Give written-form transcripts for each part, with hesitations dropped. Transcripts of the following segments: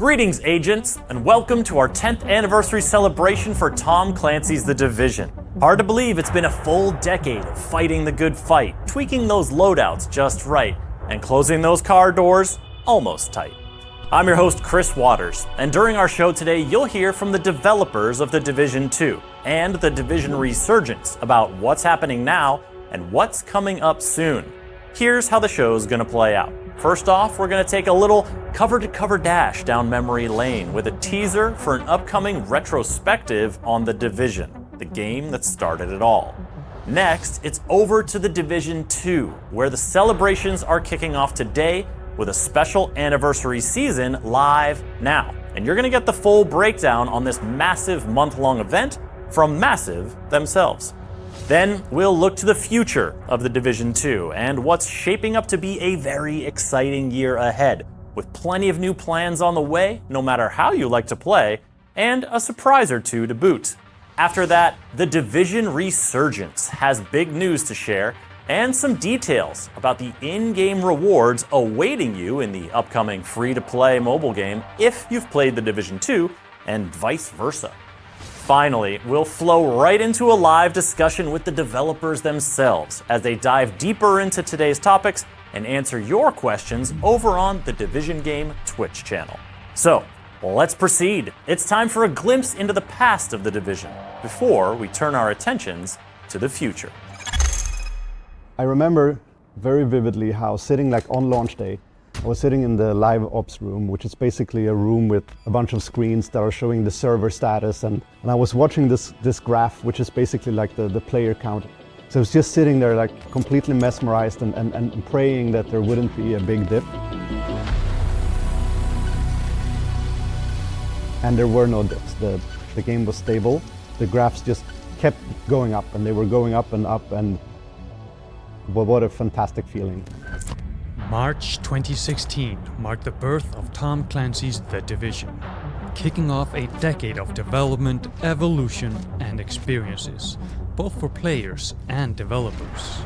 Greetings, agents, and welcome to our 10th anniversary celebration for Tom Clancy's The Division. Hard to believe it's been a full decade of fighting the good fight, tweaking those loadouts just right, and closing those car doors almost tight. I'm your host, Chris Waters, and during our show today, you'll hear from the developers of The Division 2 and The Division Resurgence about what's happening now and what's coming up soon. Here's how the show's gonna play out. First off, we're gonna take a little cover-to-cover dash down memory lane with a teaser for an upcoming retrospective on The Division, the game that started it all. Next, it's over to The Division 2, where the celebrations are kicking off today with a special anniversary season live now. And you're gonna get the full breakdown on this massive month-long event from Massive themselves. Then we'll look to the future of The Division 2 and what's shaping up to be a very exciting year ahead, with plenty of new plans on the way, no matter how you like to play, and a surprise or two to boot. After that, The Division Resurgence has big news to share and some details about the in-game rewards awaiting you in the upcoming free-to-play mobile game if you've played The Division 2, and vice versa. Finally, we'll flow right into a live discussion with the developers themselves as they dive deeper into today's topics and answer your questions over on the Division Game Twitch channel. So, let's proceed. It's time for a glimpse into the past of The Division before we turn our attentions to the future. I remember very vividly how sitting on launch day, I was sitting in the live ops room, which is basically a room with a bunch of screens that are showing the server status, and I was watching this graph, which is basically like the player count. So I was just sitting there completely mesmerized and praying that there wouldn't be a big dip. And there were no dips. The game was stable. The graphs just kept going up, and they were going up, and what a fantastic feeling. March 2016 marked the birth of Tom Clancy's The Division, kicking off a decade of development, evolution, and experiences, both for players and developers.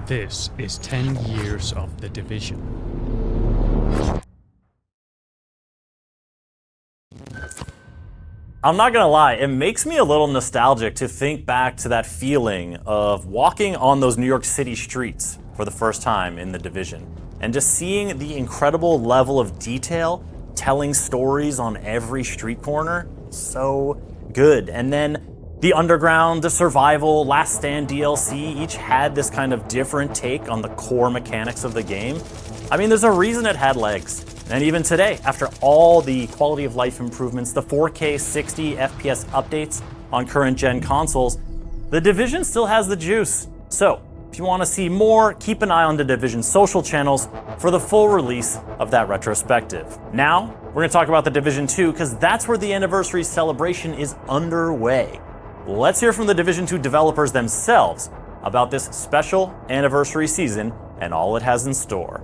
This is 10 years of The Division. I'm not gonna lie, it makes me a little nostalgic to think back to that feeling of walking on those New York City streets for the first time in The Division, and just seeing the incredible level of detail, telling stories on every street corner. So good. And then the Underground, the Survival, Last Stand DLC each had this kind of different take on the core mechanics of the game. I mean, there's a reason it had legs. And even today, after all the quality of life improvements, the 4K 60 FPS updates on current gen consoles, The Division still has the juice. So, if you want to see more, keep an eye on The Division social channels for the full release of that retrospective. Now, we're going to talk about The Division 2 because that's where the anniversary celebration is underway. Let's hear from the Division 2 developers themselves about this special anniversary season and all it has in store.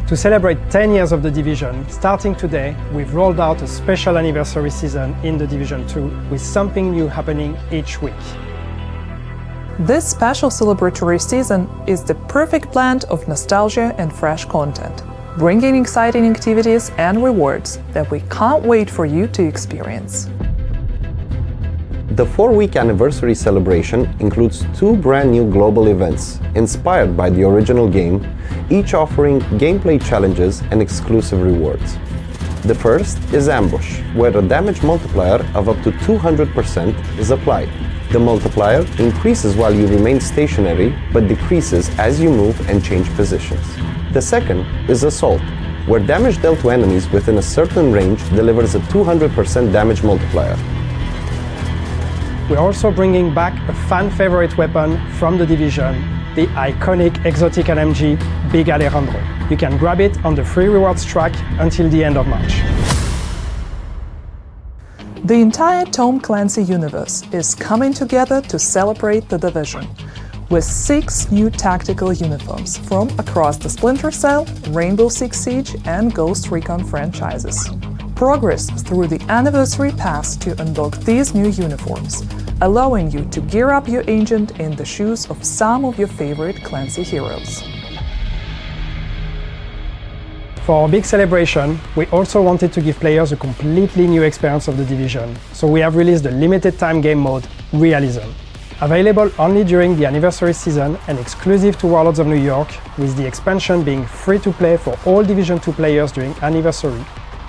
To celebrate 10 years of The Division, starting today, we've rolled out a special anniversary season in The Division 2 with something new happening each week. This special celebratory season is the perfect blend of nostalgia and fresh content, bringing exciting activities and rewards that we can't wait for you to experience. The 4-week anniversary celebration includes 2 brand new global events inspired by the original game, each offering gameplay challenges and exclusive rewards. The first is Ambush, where a damage multiplier of up to 200% is applied. The multiplier increases while you remain stationary, but decreases as you move and change positions. The second is Assault, where damage dealt to enemies within a certain range delivers a 200% damage multiplier. We're also bringing back a fan favorite weapon from The Division, the iconic exotic LMG Big Alejandro. You can grab it on the free rewards track until the end of March. The entire Tom Clancy universe is coming together to celebrate The Division, with 6 new tactical uniforms from across the Splinter Cell, Rainbow Six Siege, and Ghost Recon franchises. Progress through the Anniversary Pass to unlock these new uniforms, allowing you to gear up your agent in the shoes of some of your favorite Clancy heroes. For our big celebration, we also wanted to give players a completely new experience of The Division, so we have released the limited-time game mode, Realism. Available only during the Anniversary season and exclusive to Warlords of New York, with the expansion being free to play for all Division 2 players during Anniversary.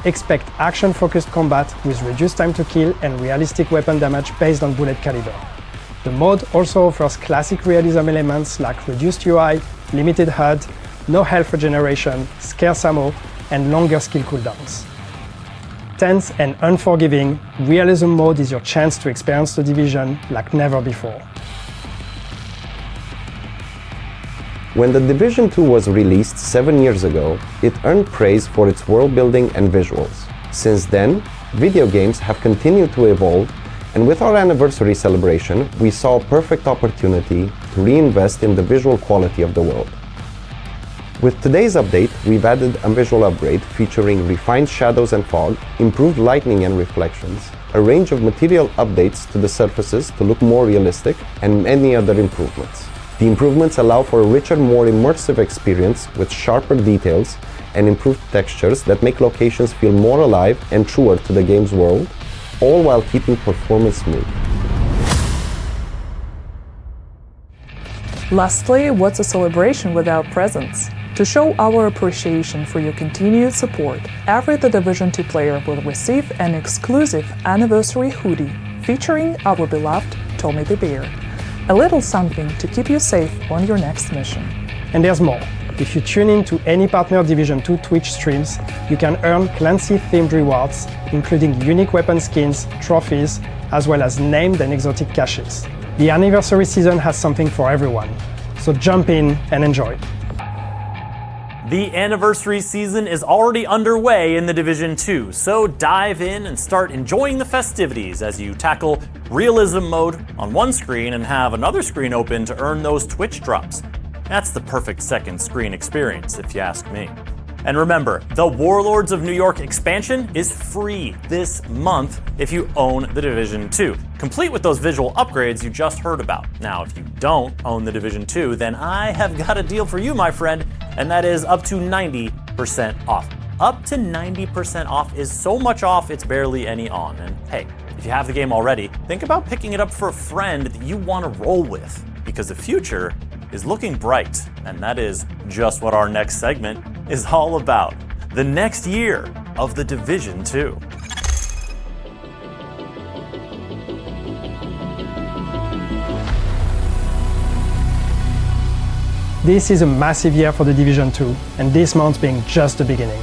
Expect action-focused combat with reduced time to kill and realistic weapon damage based on bullet caliber. The mode also offers classic realism elements like reduced UI, limited HUD, no health regeneration, scarce ammo, and longer skill cooldowns. Tense and unforgiving, Realism mode is your chance to experience The Division like never before. When The Division 2 was released 7 years ago, it earned praise for its world building and visuals. Since then, video games have continued to evolve, and with our anniversary celebration, we saw a perfect opportunity to reinvest in the visual quality of the world. With today's update, we've added a visual upgrade featuring refined shadows and fog, improved lighting and reflections, a range of material updates to the surfaces to look more realistic, and many other improvements. The improvements allow for a richer, more immersive experience with sharper details and improved textures that make locations feel more alive and truer to the game's world, all while keeping performance smooth. Lastly, what's a celebration without presents? To show our appreciation for your continued support, every The Division 2 player will receive an exclusive anniversary hoodie featuring our beloved Tommy the Bear. A little something to keep you safe on your next mission. And there's more. If you tune in to any partner Division 2 Twitch streams, you can earn Clancy-themed rewards, including unique weapon skins, trophies, as well as named and exotic caches. The anniversary season has something for everyone, so jump in and enjoy. The anniversary season is already underway in The Division 2, so dive in and start enjoying the festivities as you tackle Realism mode on one screen and have another screen open to earn those Twitch drops. That's the perfect second screen experience, if you ask me. And remember, the Warlords of New York expansion is free this month if you own The Division 2, complete with those visual upgrades you just heard about. Now, if you don't own The Division 2, then I have got a deal for you, my friend, and that is up to 90% off. Up to 90% off is so much off, it's barely any on. And hey, if you have the game already, think about picking it up for a friend that you want to roll with, because the future is looking bright, and that is just what our next segment is all about. The next year of The Division 2. This is a massive year for The Division 2, and this month being just the beginning.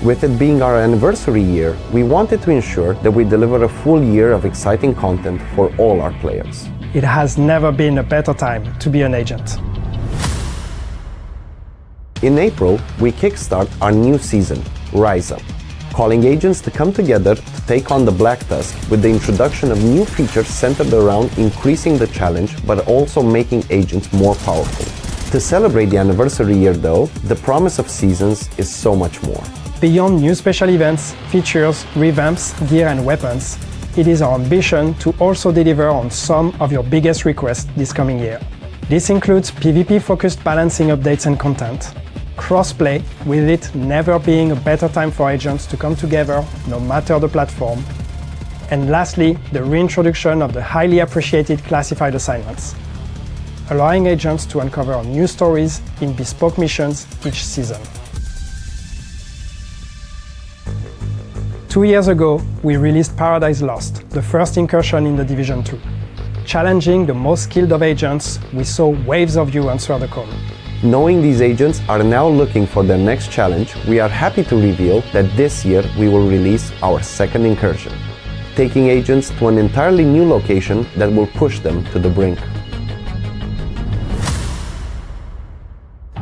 With it being our anniversary year, we wanted to ensure that we deliver a full year of exciting content for all our players. It has never been a better time to be an agent. In April, we kickstart our new season, Rise Up, calling agents to come together to take on the Black Tusk with the introduction of new features centered around increasing the challenge but also making agents more powerful. To celebrate the anniversary year though, the promise of seasons is so much more. Beyond new special events, features, revamps, gear and weapons, it is our ambition to also deliver on some of your biggest requests this coming year. This includes PvP-focused balancing updates and content, crossplay, with it never being a better time for agents to come together no matter the platform, and lastly, the reintroduction of the highly appreciated classified assignments, allowing agents to uncover new stories in bespoke missions each season. 2 years ago, we released Paradise Lost, the first incursion in The Division 2. Challenging the most skilled of agents, we saw waves of you answer the call. Knowing these agents are now looking for their next challenge, we are happy to reveal that this year we will release our second incursion, taking agents to an entirely new location that will push them to the brink.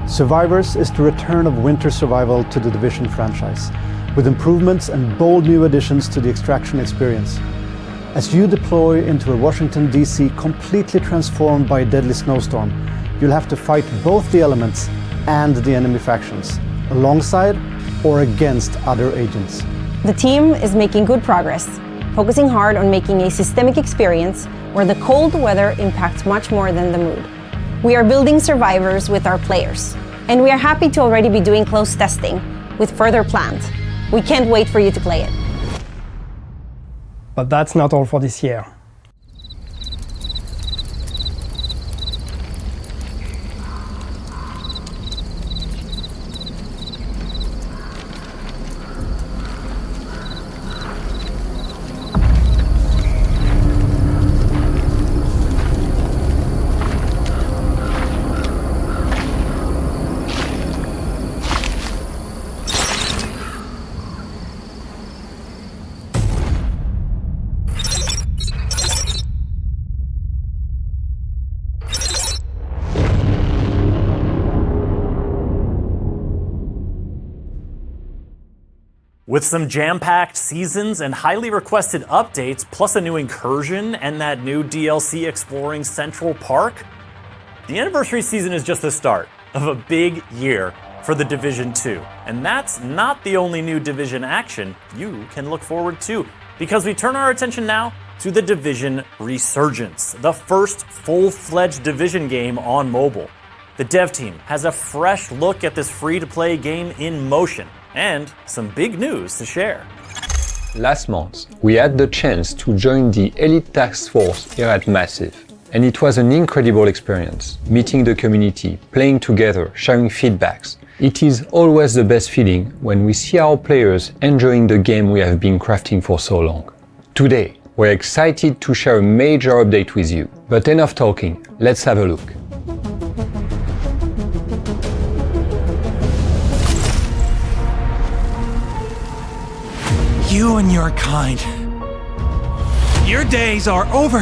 Survivors is the return of winter survival to the Division franchise, with improvements and bold new additions to the extraction experience. As you deploy into a Washington, D.C. completely transformed by a deadly snowstorm, you'll have to fight both the elements and the enemy factions, alongside or against other agents. The team is making good progress, focusing hard on making a systemic experience where the cold weather impacts much more than the mood. We are building survivors with our players, and we are happy to already be doing close testing with further plans. We can't wait for you to play it. But that's not all for this year. With some jam-packed seasons and highly requested updates, plus a new incursion and that new DLC exploring Central Park, the anniversary season is just the start of a big year for The Division 2. And that's not the only new Division action you can look forward to, because we turn our attention now to The Division Resurgence, the first full-fledged Division game on mobile. The dev team has a fresh look at this free-to-play game in motion, and some big news to share. Last month, we had the chance to join the Elite Task Force here at Massive. And it was an incredible experience, meeting the community, playing together, sharing feedbacks. It is always the best feeling when we see our players enjoying the game we have been crafting for so long. Today, we're excited to share a major update with you. But enough talking, let's have a look. You and your kind. Your days are over.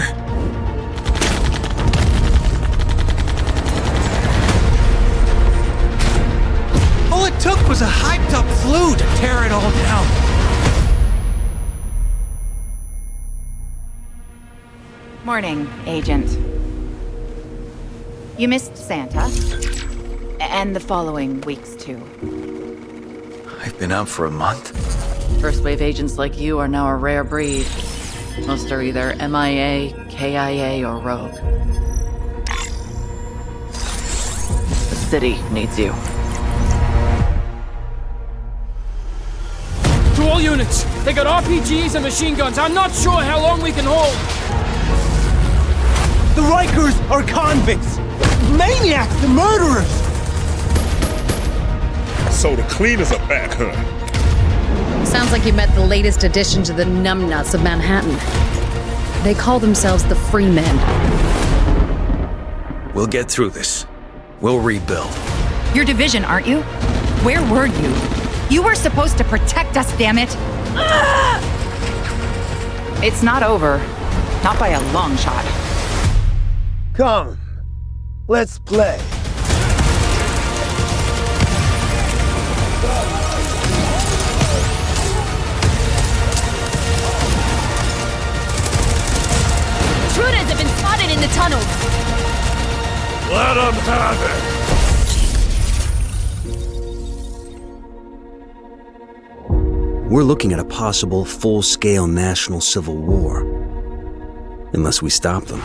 All it took was a hyped-up flu to tear it all down. Morning, Agent. You missed Santa. And the following weeks, too. I've been out for a month. First wave agents like you are now a rare breed. Most are either MIA, KIA, or rogue. The city needs you. To all units, they got RPGs and machine guns. I'm not sure how long we can hold. The Rikers are convicts! Maniacs and murderers! So the cleaners are back, huh? Sounds like you met the latest addition to the numbnuts of Manhattan. They call themselves the Free Men. We'll get through this. We'll rebuild. Your division, aren't you? Where were you? You were supposed to protect us, damn it! It's not over. Not by a long shot. Come, let's play. Intruders have been spotted in the tunnels. Let them have it. We're looking at a possible full-scale national civil war, unless we stop them.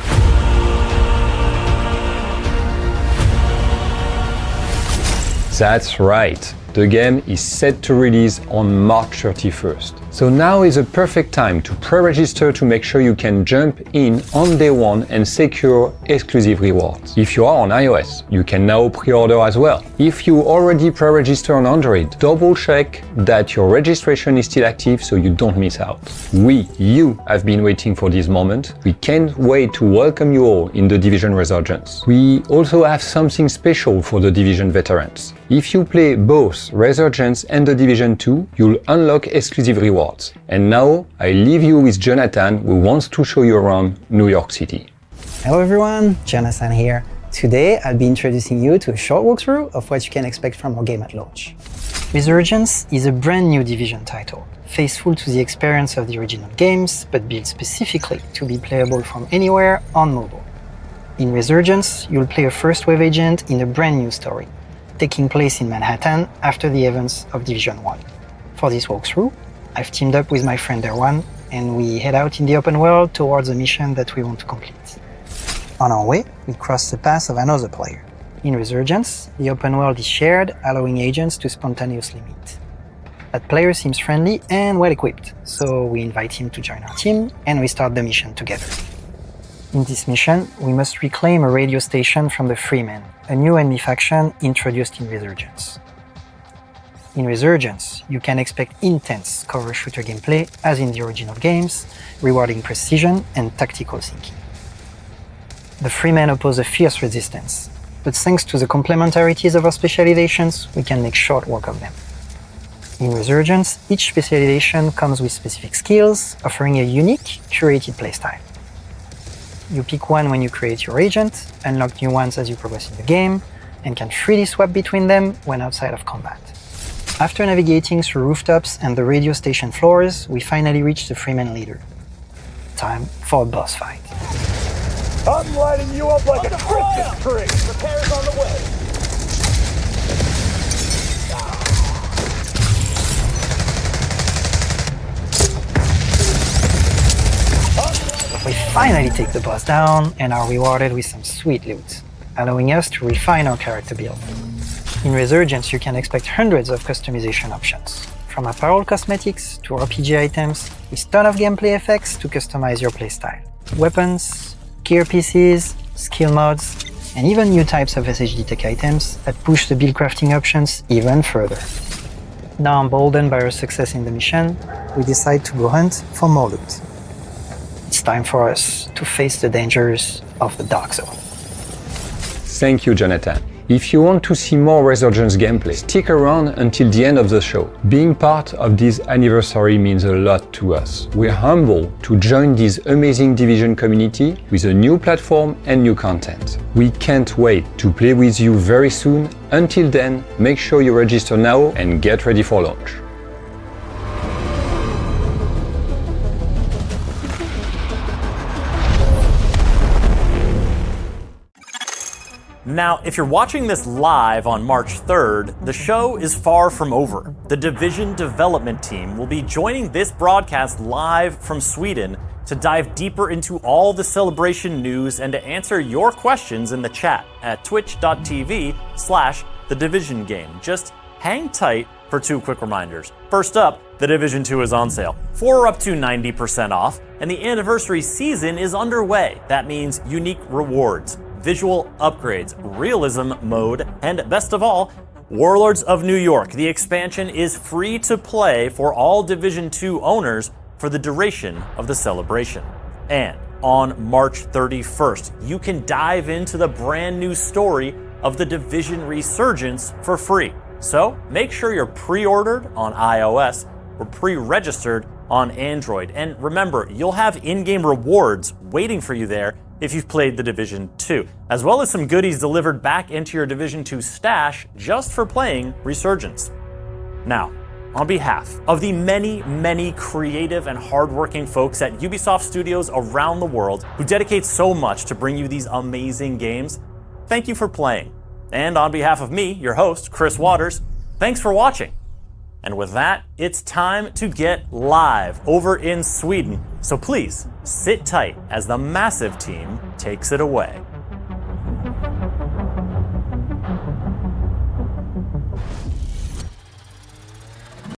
That's right. The game is set to release on March 31st. So now is a perfect time to pre-register to make sure you can jump in on day one and secure exclusive rewards. If you are on iOS, you can now pre-order as well. If you already pre-register on Android, double check that your registration is still active so you don't miss out. You have been waiting for this moment. We can't wait to welcome you all in The Division Resurgence. We also have something special for The Division veterans. If you play both Resurgence and The Division 2, you'll unlock exclusive rewards. And now, I leave you with Jonathan, who wants to show you around New York City. Hello everyone, Jonathan here. Today, I'll be introducing you to a short walkthrough of what you can expect from our game at launch. Resurgence is a brand new Division title, faithful to the experience of the original games, but built specifically to be playable from anywhere on mobile. In Resurgence, you'll play a first-wave agent in a brand new story, taking place in Manhattan after the events of Division 1. For this walkthrough, I've teamed up with my friend Erwan, and we head out in the open world towards a mission that we want to complete. On our way, we cross the path of another player. In Resurgence, the open world is shared, allowing agents to spontaneously meet. That player seems friendly and well-equipped, so we invite him to join our team, and we start the mission together. In this mission, we must reclaim a radio station from the Freemen, a new enemy faction introduced in Resurgence. In Resurgence, you can expect intense cover shooter gameplay as in the original games, rewarding precision and tactical thinking. The Freemen oppose a fierce resistance, but thanks to the complementarities of our specializations, we can make short work of them. In Resurgence, each specialization comes with specific skills, offering a unique, curated playstyle. You pick one when you create your agent, unlock new ones as you progress in the game, and can freely swap between them when outside of combat. After navigating through rooftops and the radio station floors, we finally reach the Freeman leader. Time for a boss fight. I'm lighting you up like a Christmas tree! Repairs on the way! We finally take the boss down and are rewarded with some sweet loot, allowing us to refine our character build. In Resurgence, you can expect hundreds of customization options, from apparel cosmetics to RPG items, with tons of gameplay effects to customize your playstyle. Weapons, gear pieces, skill mods, and even new types of SHD tech items that push the build crafting options even further. Now emboldened by our success in the mission, we decide to go hunt for more loot. It's time for us to face the dangers of the Dark Zone. Thank you, Jonathan. If you want to see more Resurgence gameplay, stick around until the end of the show. Being part of this anniversary means a lot to us. We're humbled to join this amazing Division community with a new platform and new content. We can't wait to play with you very soon. Until then, make sure you register now and get ready for launch. Now, if you're watching this live on March 3rd, the show is far from over. The Division development team will be joining this broadcast live from Sweden to dive deeper into all the Celebration news and to answer your questions in the chat at twitch.tv/thedivisiongame. Just hang tight for 2 quick reminders. First up, The Division 2 is on sale. 4 are up to 90% off, and the anniversary season is underway. That means unique rewards, visual upgrades, realism mode, and best of all, Warlords of New York. The expansion is free to play for all Division 2 owners for the duration of the celebration. And on March 31st, you can dive into the brand new story of the Division Resurgence for free. So make sure you're pre-ordered on iOS or pre-registered on Android. And remember, you'll have in-game rewards waiting for you there if you've played the Division 2, as well as some goodies delivered back into your Division 2 stash just for playing Resurgence. Now, on behalf of the many, many creative and hardworking folks at Ubisoft Studios around the world who dedicate so much to bring you these amazing games, thank you for playing. And on behalf of me, your host, Chris Waters, thanks for watching. And with that, it's time to get live over in Sweden. So please, sit tight as the massive team takes it away.